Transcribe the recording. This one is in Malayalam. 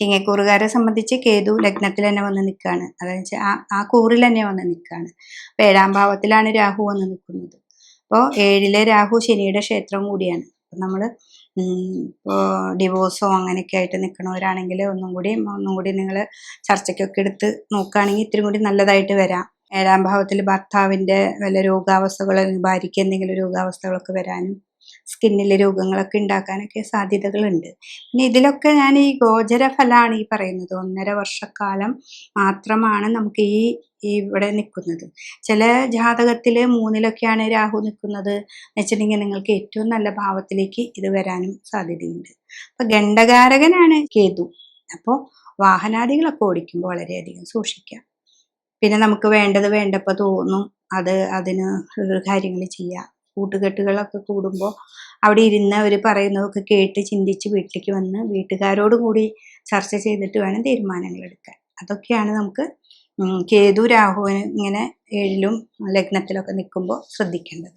ചിങ്ങക്കൂറുകാരെ സംബന്ധിച്ച് കേതു ലഗ്നത്തിൽ തന്നെ വന്ന് നിൽക്കുകയാണ്. അതായത് വെച്ചാൽ ആ കൂറിൽ തന്നെ വന്ന് നിൽക്കുകയാണ്. അപ്പോൾ 7ാം ഭാവത്തിലാണ് രാഹു വന്ന് നിൽക്കുന്നത്. അപ്പോൾ 7ലെ രാഹു ശനിയുടെ ക്ഷേത്രം കൂടിയാണ്. അപ്പം നമ്മൾ ഇപ്പോൾ ഡിവോഴ്സോ അങ്ങനെയൊക്കെ ആയിട്ട് നിൽക്കണവരാണെങ്കിൽ ഒന്നും കൂടി നിങ്ങൾ ചർച്ചയ്ക്കൊക്കെ എടുത്ത് നോക്കുകയാണെങ്കിൽ ഇത്തിരി കൂടി നല്ലതായിട്ട് വരാം. 7ാം ഭാവത്തിൽ ഭർത്താവിൻ്റെ വല്ല രോഗാവസ്ഥകൾ, ഭാര്യയ്ക്ക് എന്തെങ്കിലും രോഗാവസ്ഥകളൊക്കെ വരാനും സ്കിന്നിൽ രോഗങ്ങളൊക്കെ ഉണ്ടാക്കാനൊക്കെ സാധ്യതകളുണ്ട്. പിന്നെ ഇതിലൊക്കെ ഞാൻ ഈ ഗോചര ഫലമാണ് ഈ പറയുന്നത്. 1.5 വർഷക്കാലം മാത്രമാണ് നമുക്ക് ഇവിടെ നിൽക്കുന്നത്. ചില ജാതകത്തിൽ 3ലൊക്കെയാണ് രാഹു നിൽക്കുന്നത് വെച്ചിട്ടുണ്ടെങ്കിൽ നിങ്ങൾക്ക് ഏറ്റവും നല്ല ഭാവത്തിലേക്ക് ഇത് വരാനും സാധ്യതയുണ്ട്. അപ്പം ഗണ്ഡകാരകനാണ് കേതു. അപ്പോൾ വാഹനാദികളൊക്കെ ഓടിക്കുമ്പോൾ വളരെയധികം സൂക്ഷിക്കാം. പിന്നെ നമുക്ക് വേണ്ടപ്പോൾ തോന്നും അതിന് കാര്യങ്ങൾ ചെയ്യാം. കൂട്ടുകെട്ടുകളൊക്കെ കൂടുമ്പോൾ അവിടെ ഇരുന്ന് അവർ പറയുന്നതൊക്കെ കേട്ട് ചിന്തിച്ച് വീട്ടിലേക്ക് വന്ന് വീട്ടുകാരോട് കൂടി ചർച്ച ചെയ്തിട്ട് വേണം തീരുമാനങ്ങൾ എടുക്കാൻ. അതൊക്കെയാണ് നമുക്ക് കേതു രാഹുവിന് ഇങ്ങനെ 7ലും ലഗ്നത്തിലൊക്കെ നിൽക്കുമ്പോൾ ശ്രദ്ധിക്കേണ്ടത്.